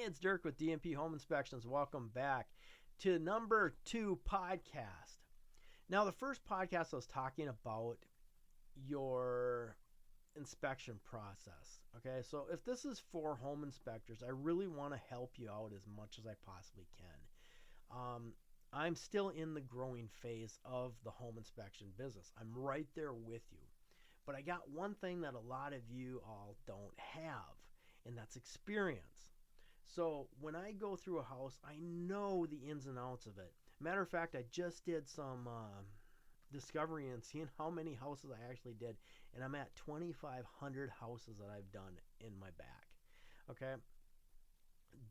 it's Dirk with DMP Home Inspections. Welcome back to number 2 podcast. Now, the first podcast I was talking about your inspection process. Okay, so if this is for home inspectors, I really want to help you out as much as I possibly can. I'm still in the growing phase of the home inspection business. I'm right there with you. But I got one thing that a lot of you all don't have, and that's experience. So when I go through a house, I know the ins and outs of it. Matter of fact, I just did some discovery and seeing how many houses I actually did, and I'm at 2,500 houses that I've done in my back. Okay,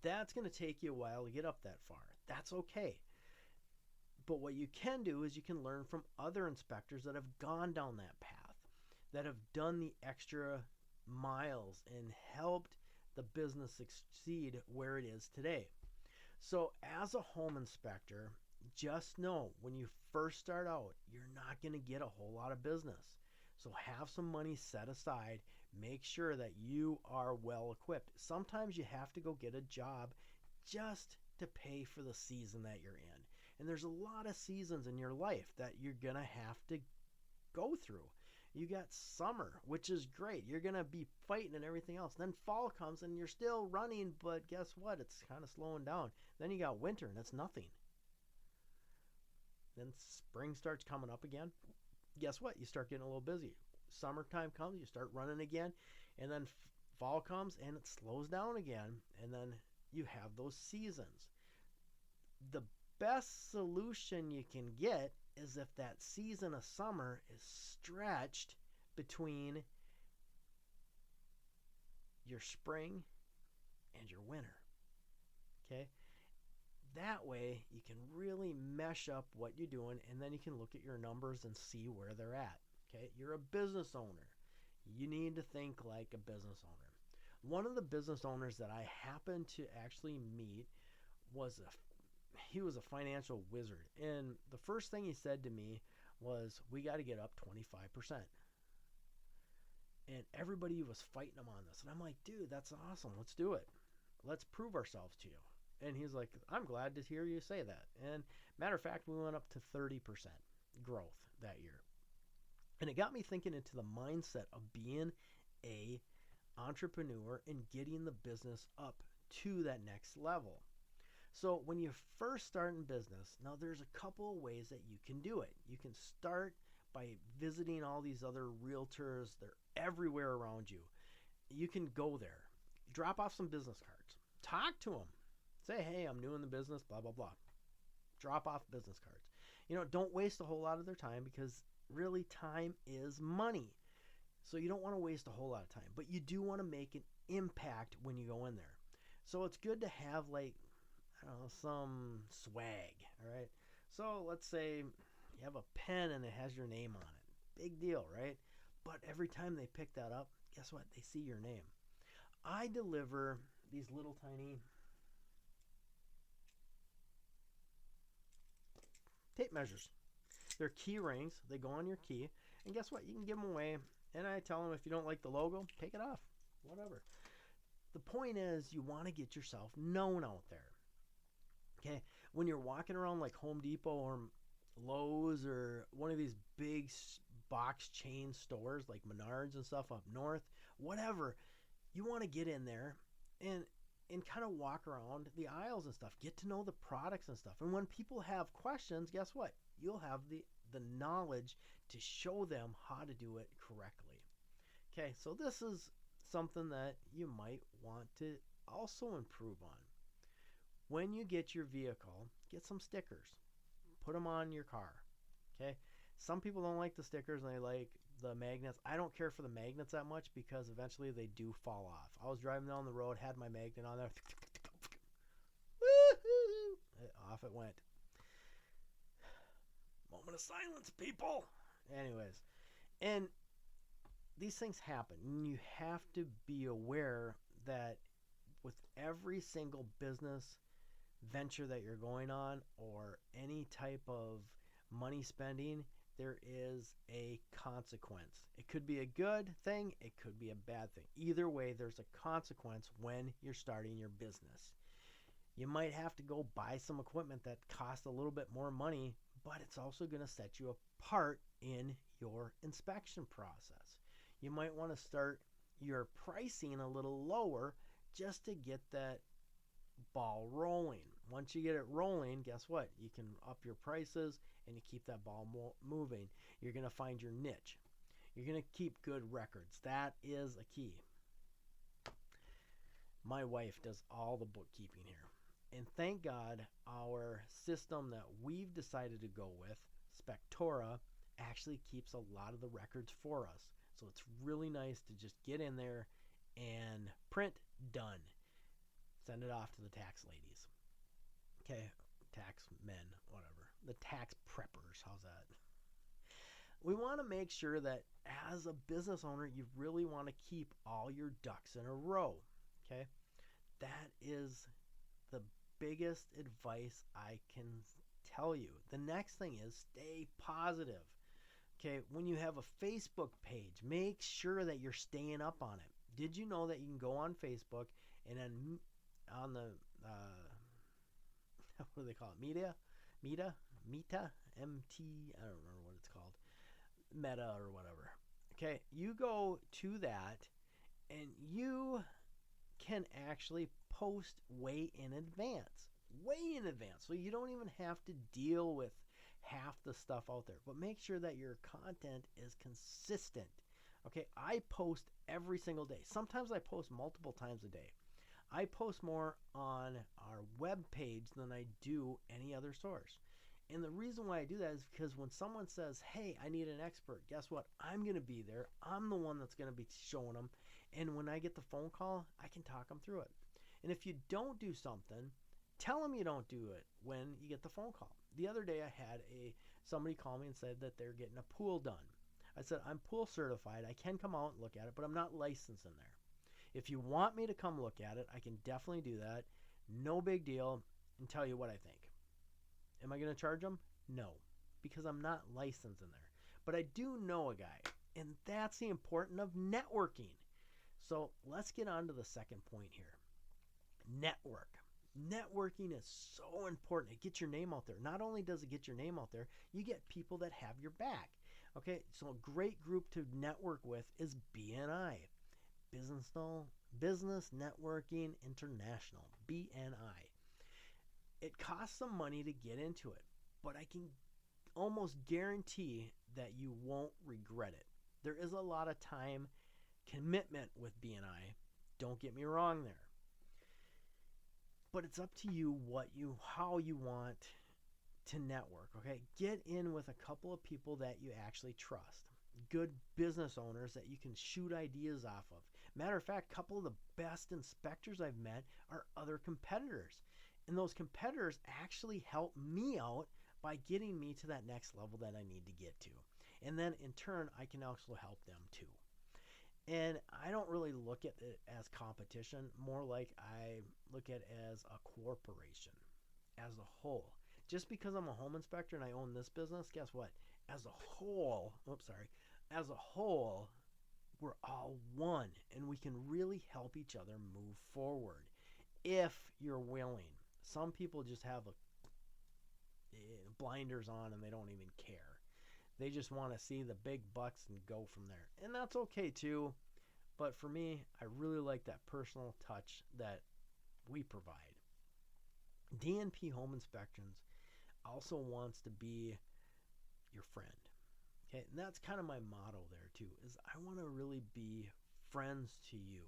that's going to take you a while to get up that far. That's okay. But what you can do is you can learn from other inspectors that have gone down that path, that have done the extra miles and helped the business succeed where it is today. So as a home inspector, just know when you first start out, you're not going to get a whole lot of business. So have some money set aside. Make sure that you are well equipped. Sometimes you have to go get a job just to pay for the season that you're in. And there's a lot of seasons in your life that you're going to have to go through. You got summer, which is great. You're going to be fighting and everything else. Then fall comes and you're still running, but guess what? It's kind of slowing down. Then you got winter and it's nothing. Then spring starts coming up again. Guess what? You start getting a little busy. Summertime comes, you start running again. And then fall comes and it slows down again. And then you have those seasons. The best solution you can get is if that season of summer is stretched between your spring and your winter. Okay? That way you can really mesh up what you're doing, and then you can look at your numbers and see where they're at. Okay? You're a business owner. You need to think like a business owner. One of the business owners that I happened to actually meet he was a financial wizard. And the first thing he said to me was, we got to get up 25%. And everybody was fighting him on this. And I'm like, dude, that's awesome. Let's do it. Let's prove ourselves to you. And he's like, I'm glad to hear you say that. And matter of fact, we went up to 30% growth that year. And it got me thinking into the mindset of being a entrepreneur and getting the business up to that next level. So when you first start in business, now there's a couple of ways that you can do it. You can start by visiting all these other realtors. They're everywhere around you. You can go there, drop off some business cards, talk to them, say, hey, I'm new in the business, blah, blah, blah. Drop off business cards. Don't waste a whole lot of their time, because really time is money. So you don't want to waste a whole lot of time, but you do want to make an impact when you go in there. So it's good to have some swag, all right? So let's say you have a pen and it has your name on it. Big deal, right? But every time they pick that up, guess what? They see your name. I deliver these little tiny tape measures. They're key rings. They go on your key. And guess what? You can give them away. And I tell them, if you don't like the logo, take it off. Whatever. The point is, you want to get yourself known out there. Okay, when you're walking around like Home Depot or Lowe's or one of these big box chain stores like Menards and stuff up north, whatever, you want to get in there and kind of walk around the aisles and stuff, get to know the products and stuff. And when people have questions, guess what? You'll have the knowledge to show them how to do it correctly. Okay, so this is something that you might want to also improve on. When you get your vehicle, get some stickers. Put them on your car. Okay? Some people don't like the stickers and they like the magnets. I don't care for the magnets that much, because eventually they do fall off. I was driving down the road, had my magnet on there. Off it went. Moment of silence, people. Anyways, and these things happen. And you have to be aware that with every single business venture that you're going on, or any type of money spending, there is a consequence. It could be a good thing, it could be a bad thing. Either way, there's a consequence when you're starting your business. You might have to go buy some equipment that costs a little bit more money, but it's also going to set you apart in your inspection process. You might want to start your pricing a little lower just to get that ball rolling. Once you get it rolling, guess what? You can up your prices and you keep that ball moving. You're going to find your niche. You're going to keep good records. That is a key. My wife does all the bookkeeping here. And thank God our system that we've decided to go with, Spectora, actually keeps a lot of the records for us. So it's really nice to just get in there and print, done. Send it off to the tax ladies. Okay, tax men, whatever. The tax preppers, how's that? We want to make sure that as a business owner, you really want to keep all your ducks in a row. Okay, that is the biggest advice I can tell you. The next thing is stay positive. Okay, when you have a Facebook page, make sure that you're staying up on it. Did you know that you can go on Facebook and then on the what do they call it? Meta, MT. I don't remember what it's called. Meta or whatever. Okay, you go to that and you can actually post way in advance. Way in advance. So you don't even have to deal with half the stuff out there. But make sure that your content is consistent. Okay, I post every single day. Sometimes I post multiple times a day. I post more on our web page than I do any other source. And the reason why I do that is because when someone says, hey, I need an expert, guess what? I'm going to be there. I'm the one that's going to be showing them. And when I get the phone call, I can talk them through it. And if you don't do something, tell them you don't do it when you get the phone call. The other day I had somebody call me and said that they're getting a pool done. I said, I'm pool certified. I can come out and look at it, but I'm not licensed in there. If you want me to come look at it, I can definitely do that. No big deal, and tell you what I think. Am I going to charge them? No, because I'm not licensed in there. But I do know a guy, and that's the importance of networking. So let's get on to the second point here. Network. Networking is so important. It gets your name out there. Not only does it get your name out there, you get people that have your back. Okay, so a great group to network with is BNI. Business Networking International, BNI. It costs some money to get into it, but I can almost guarantee that you won't regret it. There is a lot of time commitment with BNI. Don't get me wrong there. But it's up to you how you want to network, okay? Get in with a couple of people that you actually trust. Good business owners that you can shoot ideas off of. Matter of fact, a couple of the best inspectors I've met are other competitors. And those competitors actually help me out by getting me to that next level that I need to get to. And then in turn, I can also help them too. And I don't really look at it as competition, more like I look at it as a corporation as a whole. Just because I'm a home inspector and I own this business, guess what? As a whole, we're all one, and we can really help each other move forward if you're willing. Some people just have blinders on and they don't even care. They just want to see the big bucks and go from there. And that's okay too. But for me, I really like that personal touch that we provide. DNP Home Inspections also wants to be your friend. Okay, and that's kind of my motto there too, is I want to really be friends to you.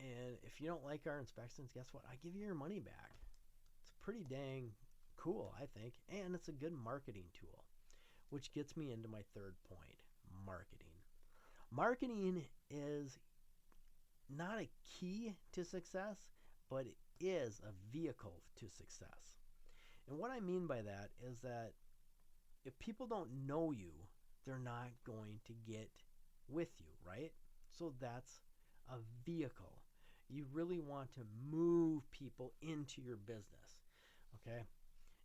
And if you don't like our inspections, guess what? I give you your money back. It's pretty dang cool, I think. And it's a good marketing tool, which gets me into my third point, marketing. Marketing is not a key to success, but it is a vehicle to success. And what I mean by that is that if people don't know you, they're not going to get with you, right? So that's a vehicle. You really want to move people into your business, okay?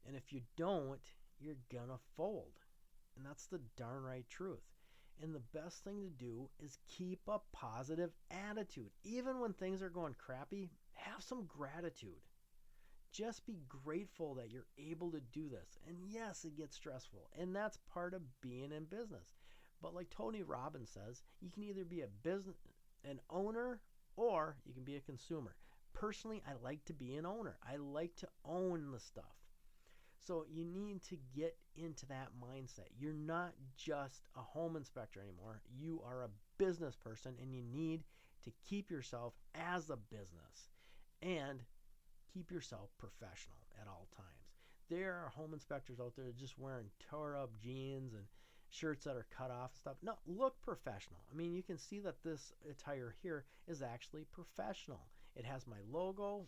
And if you don't, you're gonna fold. And that's the darn right truth. And the best thing to do is keep a positive attitude. Even when things are going crappy, have some gratitude. Just be grateful that you're able to do this. And yes, it gets stressful. And that's part of being in business. But like Tony Robbins says, you can either be an owner, or you can be a consumer. Personally, I like to be an owner. I like to own the stuff. So you need to get into that mindset. You're not just a home inspector anymore. You are a business person, and you need to keep yourself as a business and keep yourself professional at all times. There are home inspectors out there just wearing tore up jeans and shirts that are cut off and stuff. No, look professional. I mean, you can see that this attire here is actually professional. It has my logo,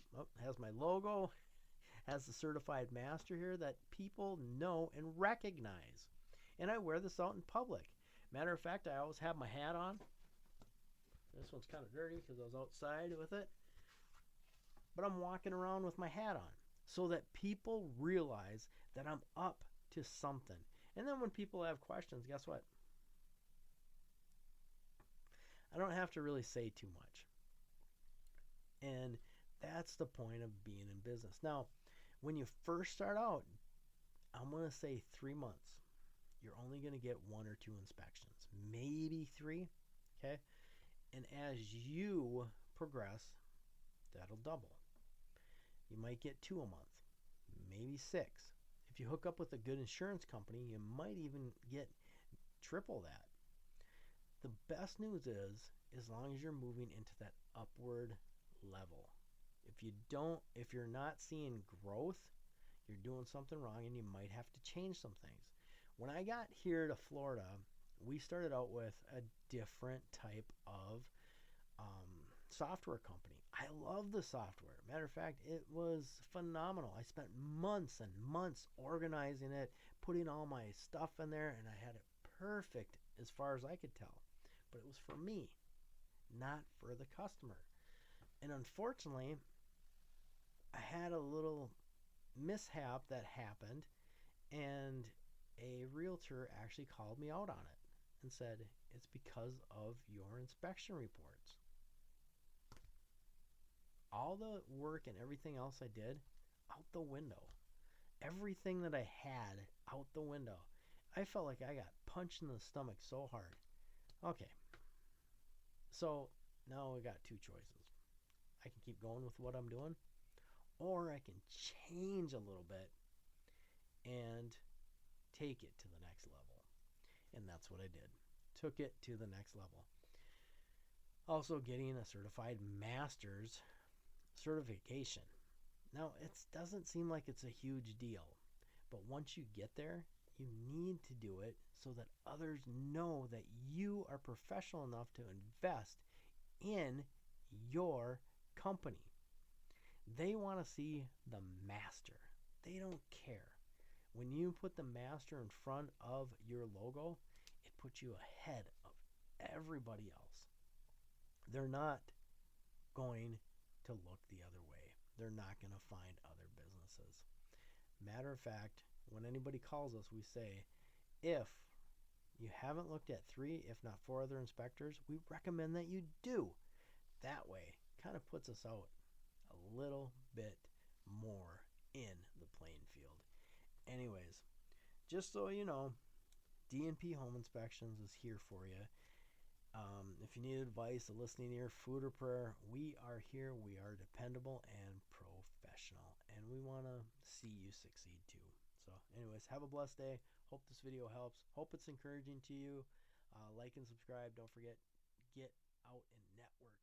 has the certified master here that people know and recognize. And I wear this out in public. Matter of fact, I always have my hat on. This one's kind of dirty because I was outside with it. But I'm walking around with my hat on so that people realize that I'm up to something. And then when people have questions, guess what? I don't have to really say too much. And that's the point of being in business. Now, when you first start out, I'm going to say 3 months. You're only going to get 1 or 2 inspections, maybe 3. Okay. And as you progress, that'll double. You might get 2 a month, maybe 6. If you hook up with a good insurance company, you might even get triple that. The best news is, as long as you're moving into that upward level. If you're not seeing growth, you're doing something wrong, and you might have to change some things. When I got here to Florida, we started out with a different type of software company. I love the software. Matter of fact, it was phenomenal. I spent months and months organizing it, putting all my stuff in there, and I had it perfect as far as I could tell. But it was for me, not for the customer. And unfortunately, I had a little mishap that happened, and a realtor actually called me out on it and said, it's because of your inspection reports. All the work and everything else I did, out the window. Everything that I had, out the window. I felt like I got punched in the stomach so hard. Okay. So now we got 2 choices. I can keep going with what I'm doing, or I can change a little bit and take it to the next level. And that's what I did. Took it to the next level. Also getting a certified master's certification. Now, it doesn't seem like it's a huge deal, but once you get there, you need to do it so that others know that you are professional enough to invest in your company. They want to see the master. They don't care. When you put the master in front of your logo, it puts you ahead of everybody else. They're not going to look the other way. They're not going to find other businesses. Matter of fact, when anybody calls us, we say, if you haven't looked at 3, if not 4 other inspectors, we recommend that you do. That way, kind of puts us out a little bit more in the playing field. Anyways, just so you know, D&P Home Inspections is here for you. If you need advice, a listening ear, food or prayer, we are here. We are dependable and professional, and we want to see you succeed too. So anyways, have a blessed day. Hope this video helps. Hope it's encouraging to you. Like and subscribe. Don't forget, get out and network.